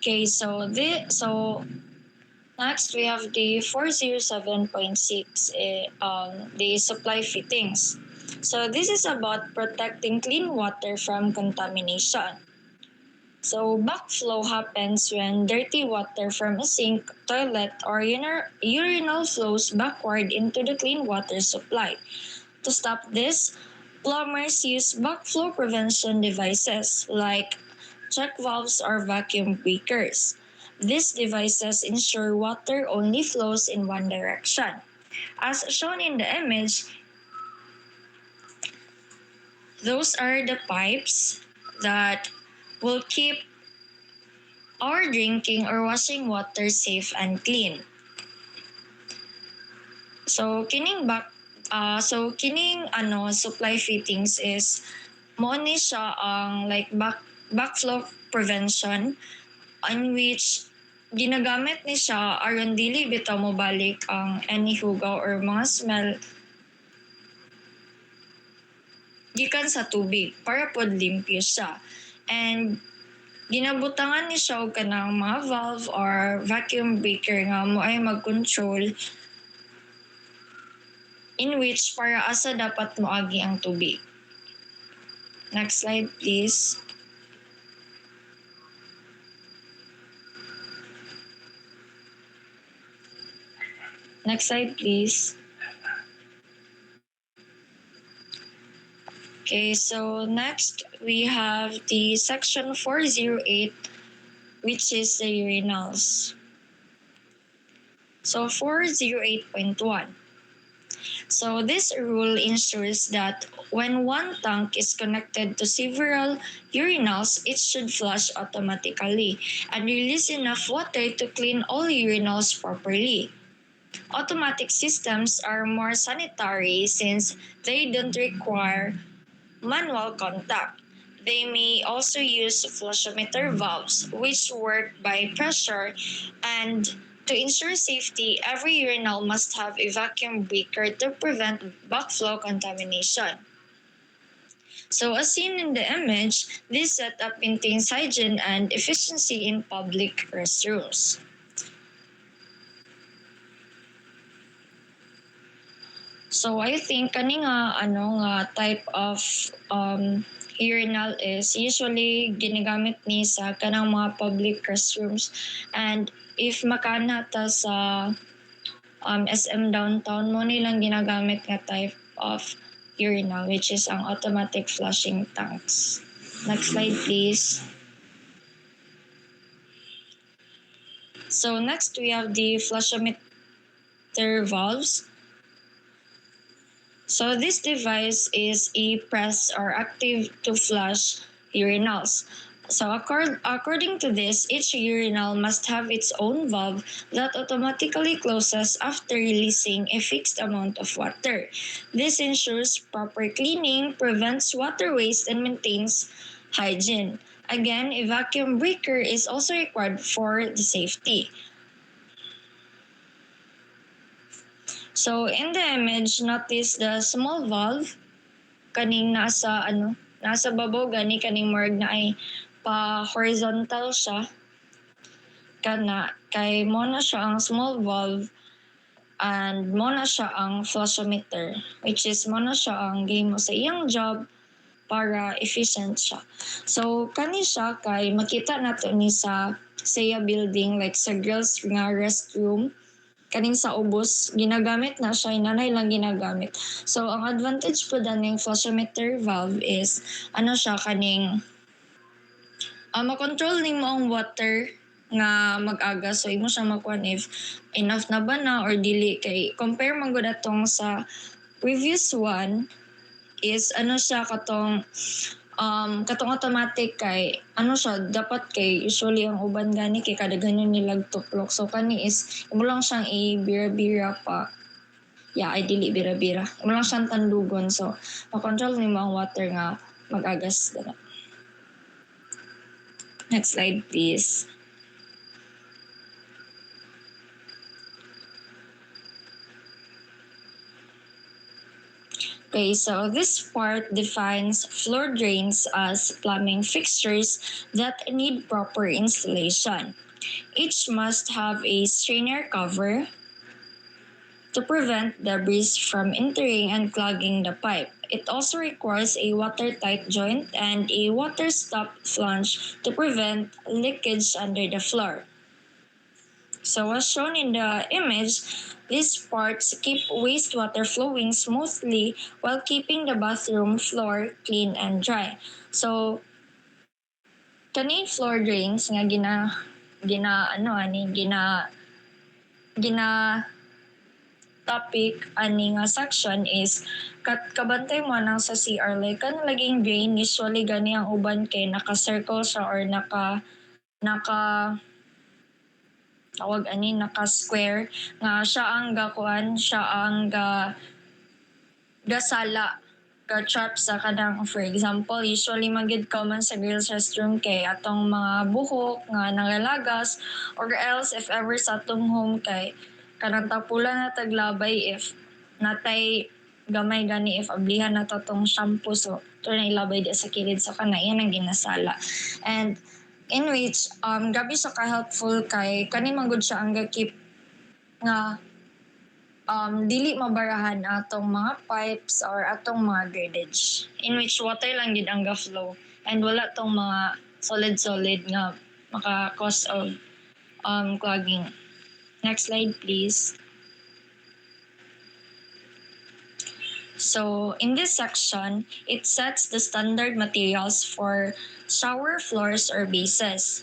Okay, so next we have the 407.6, the supply fittings. So this is about protecting clean water from contamination. So backflow happens when dirty water from a sink, toilet, or urinal flows backward into the clean water supply. To stop this, plumbers use backflow prevention devices like check valves or vacuum breakers. These devices ensure water only flows in one direction. As shown in the image, those are the pipes that will keep our drinking or washing water safe and clean. So supply fittings is mo ni siya ang like backflow prevention, in which ginagamit ni siya aron dili bitaw mobalik ang any hugaw or mga smell gikan sa tubig para pod limpyo siya. And ginabutangan ni siya og kanang mga valve or vacuum breaker nga mo ay mag-control in which para asa dapat moagi ang tubig. Next slide please. Next slide please. Okay, so next we have the section 408, which is the urinals. So 408.1. So this rule ensures that when one tank is connected to several urinals, it should flush automatically and release enough water to clean all urinals properly. Automatic systems are more sanitary since they don't require manual contact. They may also use flushometer valves, which work by pressure, and to ensure safety, every urinal must have a vacuum breaker to prevent backflow contamination. So as seen in the image, this setup maintains hygiene and efficiency in public restrooms. So I think kani nga type of urinal is usually ginagamit ni sa kanang mga public restrooms, and if makana ta sa SM downtown mo nilang ginagamit nga type of urinal, which is ang automatic flushing tanks. Next slide please. So next we have the flushometer valves. So this device is a press or active to flush urinals. So according to this, each urinal must have its own valve that automatically closes after releasing a fixed amount of water. This ensures proper cleaning, prevents water waste, and maintains hygiene. Again, a vacuum breaker is also required for the safety. So in the image, notice the small valve kaning nasa babaw gani kaning marg na ay pa horizontal siya kana kay mo na siya ang small valve and mo na siya ang flushometer, which is mo na siya ang gihimo sa iyang job para efficient siya. So kani siya kay makita nato ni sa SEA building like sa girls nga restroom kaning sa ubos ginagamit na siya, nanay lang ginagamit. So ang advantage po daning flushometer valve is siya kaning makontrol ning mo ang water nga mag-aga, so imo siya makuan if enough na ba na or dili, kay compare man gud atong sa previous one is siya katong automatic kay siya dapat kay usually ang uban gani kay kada ganyan nilag tuplok, so kani is imo lang siyang i-bira-bira pa ay dili bira-bira, imo lang siyang tandugon, so makontrol nimo ang water nga mag-agas dala. Next slide please. Okay, so this part defines floor drains as plumbing fixtures that need proper installation. Each must have a strainer cover to prevent debris from entering and clogging the pipe. It also requires a watertight joint and a water stop flange to prevent leakage under the floor. So as shown in the image, these parts keep wastewater flowing smoothly while keeping the bathroom floor clean and dry. So kani floor drains nga gina topic ani nga section is kabantay mo nang sa CR like kan laging drain usually gani ang uban kay naka-circle siya or naka tawag ani naka-square nga siya ang gasala ga-trap sa kanang for example usually magid common sa girls restroom kay atong mga buhok nga nangalagas or else if ever sa atong home kay kanang tapula na taglabay if natay gamay gani if ablihan na to tong shampoo so ito na ilabay di sa kilid so kana yan ang ginasala and in which gabi siya ka-helpful kay kani man gud siya ang ga-keep nga dili mabarahan atong mga pipes or atong mga drainage in which water lang gid ang ga-flow and wala tong mga solid nga maka-cause of clogging. Next slide please. So in this section, it sets the standard materials for shower floors or bases.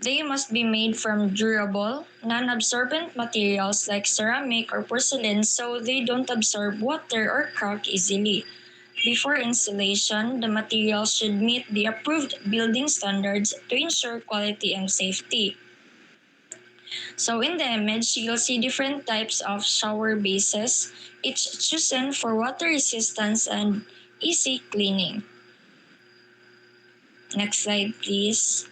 They must be made from durable, non-absorbent materials like ceramic or porcelain so they don't absorb water or crack easily. Before installation, the materials should meet the approved building standards to ensure quality and safety. So in the image, you'll see different types of shower bases, each chosen for water resistance and easy cleaning. Next slide, please.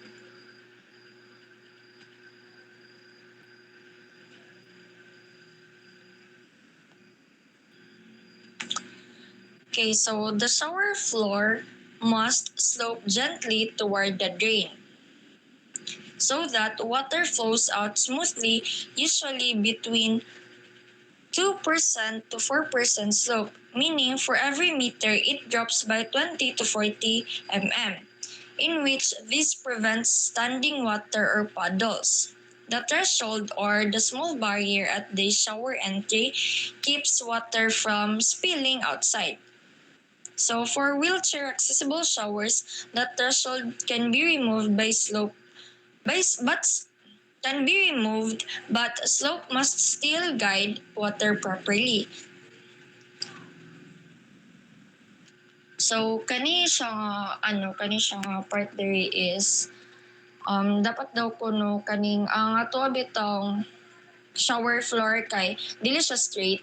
Okay, so the shower floor must slope gently toward the drain so that water flows out smoothly, usually between 2% to 4% slope, meaning for every meter it drops by 20 to 40 mm, in which this prevents standing water or puddles. The threshold or the small barrier at the shower entry keeps water from spilling outside. So for wheelchair accessible showers, the threshold can be removed but slope must still guide water properly. So kani siya part diri is dapat daw kuno kaning ang ato bitong shower floor kay dili siya straight.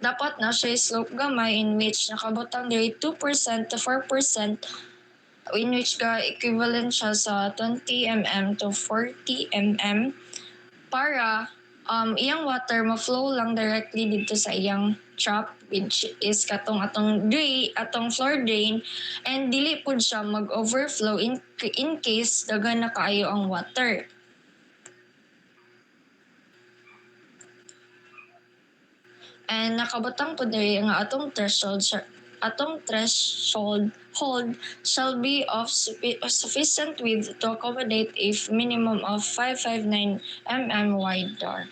Dapat na siya slope gamay in which nakabutang diri 2% to 4% in which equivalent siya sa 20 mm to 40 mm para iyang water ma-flow lang directly dito sa iyang trap which is atong floor drain and dili pud siya mag-overflow in case daghan na kaayo ang water. And nakabutang po diri nga atong threshold hold shall be of sufficient width to accommodate a minimum of 559 mm wide door.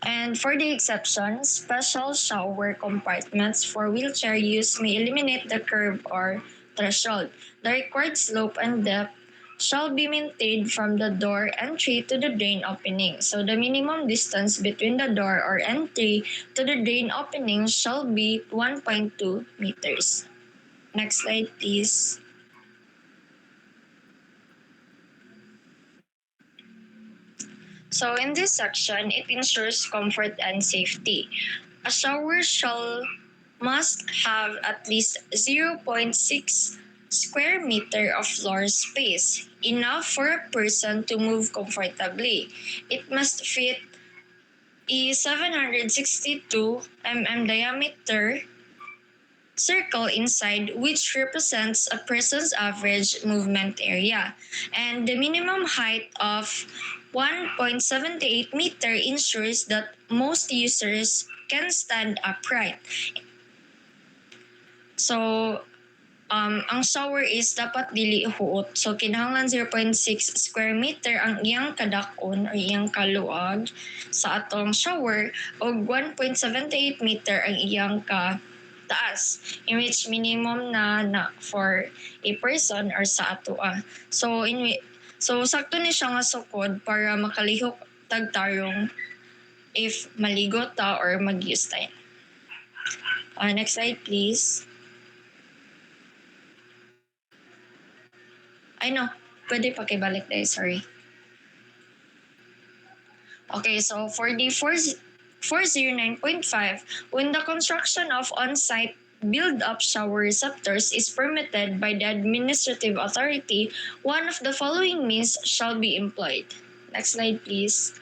And for the exceptions, special shower compartments for wheelchair use may eliminate the curve or threshold. The required slope and depth shall be maintained from the door entry to the drain opening. So the minimum distance between the door or entry to the drain opening shall be 1.2 meters. Next slide, please. So in this section, it ensures comfort and safety. A shower must have at least 0.6 square meter of floor space, enough for a person to move comfortably. It must fit a 762 diameter circle inside, which represents a person's average movement area, and the minimum height of 1.78 meter ensures that most users can stand upright. So, ang shower is dapat dili huot. So, kinahanglan 0.6 square meter ang iyang kadakon or iyang kaluag sa atong shower o 1.78 meter ang iyang taas, in which minimum na for a person or sa atoa. So sakto ni siya nga sukod para makalihok tagtarong if maligo ta or mag-use tayo. Next slide please. Ay no, pwede pakibalik tayo, sorry. Okay, so for the 409.5, when the construction of on-site build-up shower receptors is permitted by the administrative authority, one of the following means shall be employed. Next slide, please.